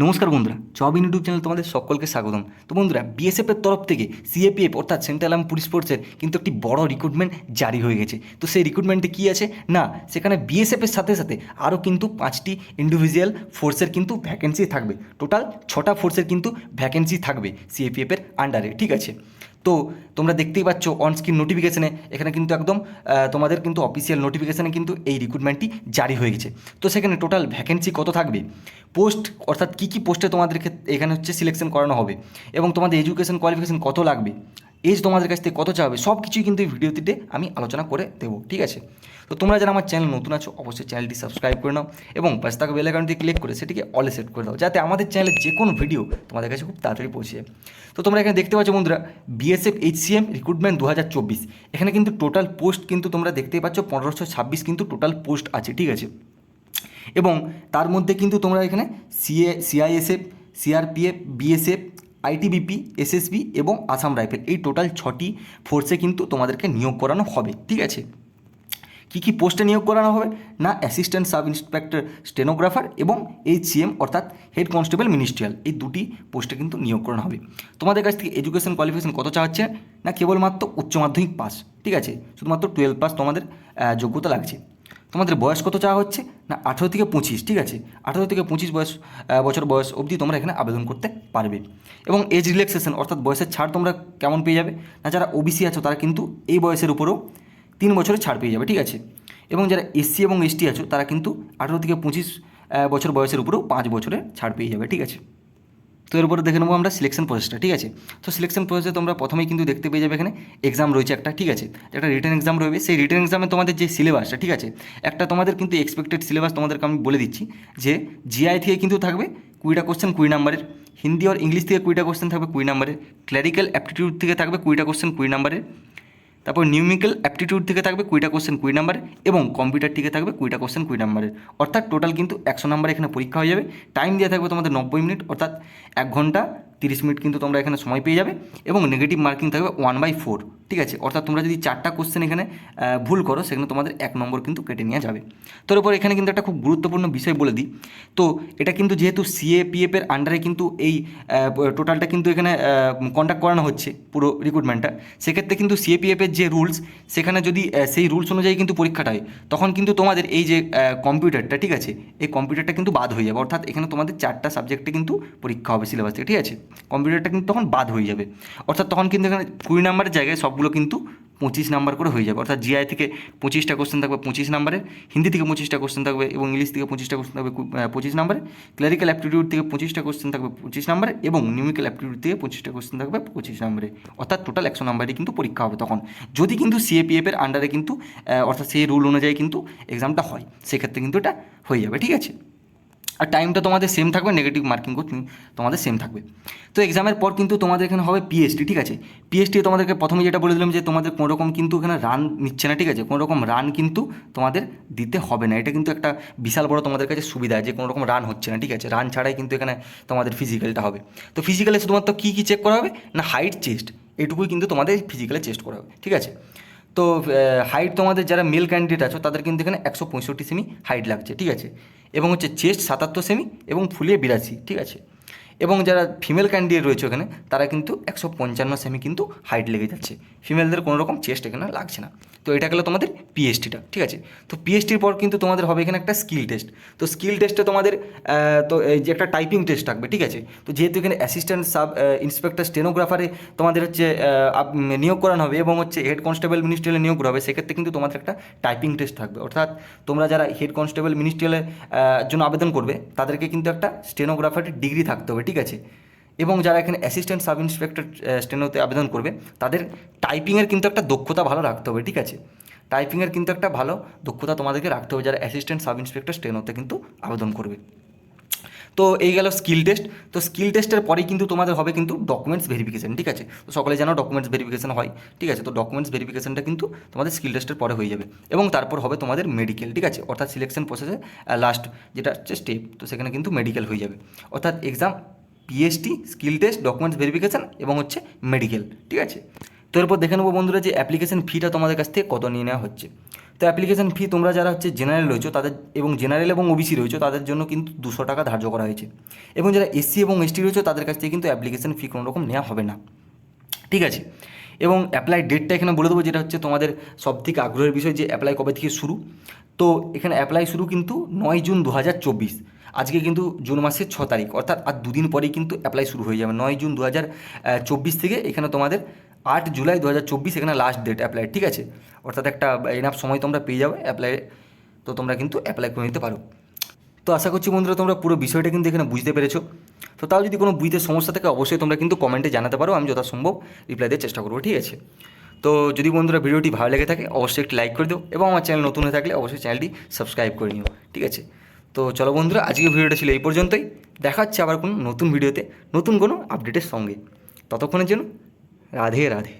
নমস্কার বন্ধুরা, job in YouTube channel তোমাদের সকলকে স্বাগতম। তো বন্ধুরা, বিএসএফের তরফ থেকে সিএপিএফ অর্থাৎ সেন্ট্রাল আর্ম পুলিশ ফোর্সের কিন্তু একটি বড় রিক্রুটমেন্ট জারি হয়ে গেছে। তো সেই রিক্রুটমেন্টে কী আছে না, সেখানে বিএসএফের সাথে সাথে আরও কিন্তু 5টি ইন্ডিভিজুয়াল ফোর্সের কিন্তু ভ্যাকেন্সি থাকবে। টোটাল 6টা ফোর্সের কিন্তু ভ্যাকেন্সি থাকবে সিএপিএফের আন্ডারে, ঠিক আছে। তো তোমরা দেখতেই পাচ্ছ অন স্ক্রিন নোটিফিকেশানে, এখানে কিন্তু একদম তোমাদের কিন্তু অফিসিয়াল নোটিফিকেশানে কিন্তু এই রিক্রুটমেন্টটি জারি হয়ে গেছে। তো সেখানে টোটাল ভ্যাকেন্সি কত থাকবে, পোস্ট অর্থাৎ কী কী পোস্টে তোমাদেরকে এখানে হচ্ছে সিলেকশন করানো হবে, এবং তোমাদের এডুকেশন কোয়ালিফিকেশান কত লাগবে, এজ তোমাদের কাছ থেকে কত চাবে, সব কিছুই কিন্তু এই ভিডিওটিতে আমি আলোচনা করে দেবো, ঠিক আছে। তো তোমরা যারা আমার চ্যানেল নতুন আছো অবশ্যই চ্যানেলটি সাবস্ক্রাইব করে নাও এবং পাশে থাকা বেল আইকনটি ক্লিক করে সেটিকে অলে সেট করে দাও, যাতে আমাদের চ্যানেলে যে কোনো ভিডিও তোমাদের কাছে খুব তাড়াতাড়ি পৌঁছে যায়। তো তোমরা এখানে দেখতে পাচ্ছ বন্ধুরা, বিএসএফ এইচসিএম রিক্রুটমেন্ট 2024, এখানে কিন্তু টোটাল পোস্ট কিন্তু তোমরা দেখতেই পাচ্ছ 1526 কিন্তু টোটাল পোস্ট আছে, ঠিক আছে। এবং তার মধ্যে কিন্তু তোমরা এখানে CISF, CRPF, BSF, ITBP, SSB এবং আসাম রাইফেল, এই টোটাল 6টি ফোর্সে কিন্তু তোমাদেরকে নিয়োগ করানো হবে, ঠিক আছে। কী কী পোস্টে নিয়োগ করানো হবে না, অ্যাসিস্ট্যান্ট সাব ইন্সপেক্টর স্টেনোগ্রাফার এবং এইচসিএম অর্থাৎ হেড কনস্টেবল মিনিস্ট্রিয়াল, এই দুটি পোস্টে কিন্তু নিয়োগ করানো হবে। তোমাদের কাছ থেকে এডুকেশন কোয়ালিফিকেশন কত চাচ্ছে না, কেবলমাত্র উচ্চ মাধ্যমিক পাস, ঠিক আছে, শুধুমাত্র 12 পাস তোমাদের যোগ্যতা লাগছে। তোমাদের বয়স কত চাওয়া হচ্ছে না, 18 থেকে 25, ঠিক আছে, 18 থেকে 25 বছর বয়স অবধি তোমরা এখানে আবেদন করতে পারবে। এবং এজ রিল্যাক্সেশন অর্থাৎ বয়সের ছাড় তোমরা কেমন পেয়ে যাবে না, যারা ওবিসি আছো তারা কিন্তু এই বয়সের উপরেও 3 বছরের ছাড় পেয়ে যাবে, ঠিক আছে। এবং যারা এসসি এবং এসটি আছো তারা কিন্তু 18 থেকে 25 বছর বয়সের উপরেও 5 বছরের ছাড় পেয়ে যাবে, ঠিক আছে। তো এর উপরে দেখে নেবো আমরা সিলেকশন প্রসেসটা, ঠিক আছে। তো সিলেকশন প্রসেসে তোমরা প্রথমেই কিন্তু দেখতে পেয়ে যাবে এখানে এক্সাম রয়েছে একটা, ঠিক আছে, একটা রিটেন এক্সাম রয়েছে। সেই রিটেন এক্সামে তোমাদের যে সিলেবাসটা, ঠিক আছে, একটা তোমাদের কিন্তু এক্সপেক্টেড সিলেবাস তোমাদেরকে আমি বলে দিচ্ছি যে জিআই থেকে কিন্তু থাকবে 20টা কোশ্চেন 20 নাম্বারের, হিন্দি আর ইংলিশ থেকে 20টা কোশ্চেন থাকবে 20 নাম্বারের, ক্ল্যারিক্যাল অ্যাপটিটিউড থেকে থাকবে 20টা কোশ্চেন 20 নাম্বারের, তারপর নিউমেরিক্যাল অ্যাপটিটিউড থেকে থাকবে 20টা কোশ্চেন 20 নাম্বারের, এবং কম্পিউটার থেকে থাকবে 20টা কোশ্চেন 20 নাম্বারের। অর্থাৎ টোটাল কিন্তু 100 নাম্বার এখানে পরীক্ষা হয়ে যাবে। টাইম দেওয়া থাকবে তোমাদের 90 মিনিট, অর্থাৎ 1 ঘন্টা 30 মিনিট কিন্তু তোমরা এখানে সময় পেয়ে যাবে। এবং নেগেটিভ মার্কিং থাকবে 1/4, ঠিক আছে, অর্থাৎ তোমরা যদি 4টা কোশ্চেন এখানে ভুল করো সেখানে তোমাদের 1 নম্বর কিন্তু কেটে নেওয়া যাবে। তার উপর এখানে কিন্তু একটা খুব গুরুত্বপূর্ণ বিষয় বলে দিই, তো এটা কিন্তু যেহেতু সিএপিএফের আন্ডারে কিন্তু এই টোটালটা কিন্তু এখানে কন্ডাক্ট করানো হচ্ছে পুরো রিক্রুটমেন্টটা, সেক্ষেত্রে কিন্তু সিএপিএফের যে রুলস, সেখানে যদি সেই রুলস অনুযায়ী কিন্তু পরীক্ষাটা হয়, তখন কিন্তু তোমাদের এই যে কম্পিউটারটা, ঠিক আছে, এই কম্পিউটারটা কিন্তু বাদ হয়ে যাবে। অর্থাৎ এখানে তোমাদের 4টা সাবজেক্টে কিন্তু পরীক্ষা হবে সিলেবাস থেকে, ঠিক আছে, কম্পিউটারটা কিন্তু তখন বাদ হয়ে যাবে। অর্থাৎ তখন কিন্তু এখানে 20 নাম্বারের জায়গায় সবগুলো কিন্তু 25 নাম্বার করে হয়ে যাবে। অর্থাৎ জিআই থেকে 25টা কোশ্চেন থাকবে 25 নাম্বারের, হিন্দি থেকে 25টা কোশ্চেন থাকবে এবং ইংলিশ থেকে 25টা কোশ্চেন থাকবে 25 নাম্বারে, ক্লারিক্যাল অ্যাপটিটিউড থেকে 25টা কোশ্চেন থাকবে 25 নাম্বারে, এবং নিউমেরিক্যাল অ্যাপটিটিউড থেকে 25টা কোশ্চেন থাকবে 25 নাম্বারে। অর্থাৎ টোটাল 100 নাম্বারই কিন্তু পরীক্ষা হবে তখন, যদি কিন্তু সিএপিএফের আন্ডারে কিন্তু অর্থাৎ সেই রুল অনুযায়ী কিন্তু এক্সামটা হয়, সেক্ষেত্রে কিন্তু এটা হয়ে যাবে, ঠিক আছে। আর টাইমটা তোমাদের সেম থাকবে, নেগেটিভ মার্কিংও তোমাদের সেম থাকবে। তো এক্সামের পর কিন্তু তোমাদের এখানে হবে পিএইচডি, ঠিক আছে। পিএইচডি তোমাদেরকে প্রথমে যেটা বলে দিলাম যে তোমাদের কোনো রকম কিন্তু এখানে রান নিচ্ছে না, ঠিক আছে, কোনো রকম রান কিন্তু তোমাদের দিতে হবে না। এটা কিন্তু একটা বিশাল বড় তোমাদের কাছে সুবিধা, যে কোনো রকম রান হচ্ছে না, ঠিক আছে, রান ছাড়াই কিন্তু এখানে তোমাদের ফিজিক্যালটা হবে। তো ফিজিক্যালে শুধুমাত্র কী কী চেক করা হবে না, হাইট, চেস্ট, এটুকুই কিন্তু তোমাদের ফিজিক্যালে চেস্ট করা হবে, ঠিক আছে। তো হাইট তোমাদের যারা মেল ক্যান্ডিডেট আছো তাদের কিন্তু এখানে 165 সেমি হাইট লাগছে, ঠিক আছে, এবং হচ্ছে চেস্ট 77 সেমি এবং ফুলিয়ে 82, ঠিক আছে। এবং যারা ফিমেল ক্যান্ডিডেট রয়েছে ওখানে তারা কিন্তু 155 সেমি কিন্তু হাইট লেগে যাচ্ছে, ফিমেলদের কোনো রকম চেস্ট এখানে লাগছে না। তো এটা গেলো তোমাদের পিএইচডিটা, ঠিক আছে। তো পিএইচডির পর কিন্তু তোমাদের হবে এখানে একটা স্কিল টেস্ট। তো স্কিল টেস্টে তোমাদের তো এই যে একটা টাইপিং টেস্ট থাকবে, ঠিক আছে। তো যেহেতু এখানে অ্যাসিস্ট্যান্ট সাব ইন্সপেক্টর স্টেনোগ্রাফারে তোমাদের হচ্ছে নিয়োগ করানো হবে এবং হচ্ছে হেড কনস্টেবল মিনিস্ট্রিয়ালে নিয়োগ করা হবে, সেক্ষেত্রে কিন্তু তোমাদের একটা টাইপিং টেস্ট থাকবে। অর্থাৎ তোমরা যারা হেড কনস্টেবল মিনিস্ট্রিয়ালের জন্য আবেদন করবে তাদেরকে কিন্তু একটা স্টেনোগ্রাফারের ডিগ্রি থাকতে হবে, ঠিক আছে। এবং যারা এখানে অ্যাসিস্ট্যান্ট সাব ইন্সপেক্টর স্টেনোতে আবেদন করবে তাদের টাইপিংয়ের কিন্তু একটা দক্ষতা ভালো রাখতে হবে, ঠিক আছে। টাইপিংয়ের কিন্তু একটা ভালো দক্ষতা তোমাদেরকে রাখতে হবে যারা অ্যাসিস্ট্যান্ট সাব ইন্সপেক্টর স্টেনোতে কিন্তু আবেদন করবে। তো এই গেল স্কিল টেস্ট। তো স্কিল টেস্টের পরেই কিন্তু তোমাদের হবে কিন্তু ডকুমেন্টস ভেরিফিকেশন, ঠিক আছে। তো সকলে জানো ডকুমেন্টস ভেরিফিকেশন হয়, ঠিক আছে। তো ডকুমেন্টস ভেরিফিকেশনটা কিন্তু তোমাদের স্কিল টেস্টের পরে হয়ে যাবে এবং তারপর হবে তোমাদের মেডিকেল, ঠিক আছে। অর্থাৎ সিলেকশন প্রসেসে লাস্ট যেটা হচ্ছে স্টেপ, তো সেখানে কিন্তু মেডিকেল হয়ে যাবে। অর্থাৎ exam, PhD, skill test, documents verification এবং হচ্ছে মেডিকেল, ঠিক আছে। তো এরপর দেখে নেবো বন্ধুরা যে অ্যাপ্লিকেশন ফিটা তোমাদের কাছ থেকে কত নিয়ে নেওয়া হচ্ছে। তো তো অ্যাপ্লিকেশন ফি তোমরা যারা হচ্ছে জেনারেল রয়েছো তাদের এবং জেনারেল এবং ওবিসি রয়েছো তাদের জন্য কিন্তু 200 টাকা ধার্য করা হয়েছে, এবং যারা এসসি এবং এসটি রয়েছে তাদের কাছ থেকে কিন্তু অ্যাপ্লিকেশন ফি কোনো রকম নেওয়া হবে না, ঠিক আছে। এবং অ্যাপ্লাই ডেটটা এখানে বলে দেবো, যেটা হচ্ছে তোমাদের সবথেকে আগ্রহের বিষয় যে অ্যাপ্লাই কবে থেকে শুরু। তো এখানে অ্যাপ্লাই শুরু কিন্তু 9 জুন 2024, আজকে কিন্তু জুন মাসের 6 তারিখ, অর্থাৎ আর দুদিন পরেই কিন্তু অ্যাপ্লাই শুরু হয়ে যাবে 9 জুন 2024 থেকে। এখানে তোমাদের 8 জুলাই 2024 এখানে লাস্ট ডেট অ্যাপ্লাই, ঠিক আছে। অর্থাৎ একটা এনাফ সময় তোমরা পেয়ে যাবে অ্যাপ্লাই, তো তোমরা কিন্তু অ্যাপ্লাই করে নিতে পারো। তো আশা করছি বন্ধুরা তোমরা পুরো বিষয়টা কিন্তু এখানে বুঝতে পেরেছো। তো তাও যদি কোনো বুঝতে সমস্যা থাকে অবশ্যই তোমরা কিন্তু কমেন্টে জানাতে পারো, আমি যথাসম্ভব রিপ্লাই দেওয়ার চেষ্টা করবো, ঠিক আছে। তো যদি বন্ধুরা ভিডিওটি ভালো লেগে থাকে অবশ্যই একটি লাইক করে দিও, এবং আমার চ্যানেল নতুন হয়ে থাকলে অবশ্যই চ্যানেলটি সাবস্ক্রাইব করে নিও, ঠিক আছে। তো চলো বন্ধুরা, আজকের ভিডিওটা ছিল এই পর্যন্তই। দেখা হচ্ছে আবার কোনো নতুন ভিডিওতে নতুন কোনো আপডেটের সঙ্গে। ততক্ষণের জন্য রাধে রাধে।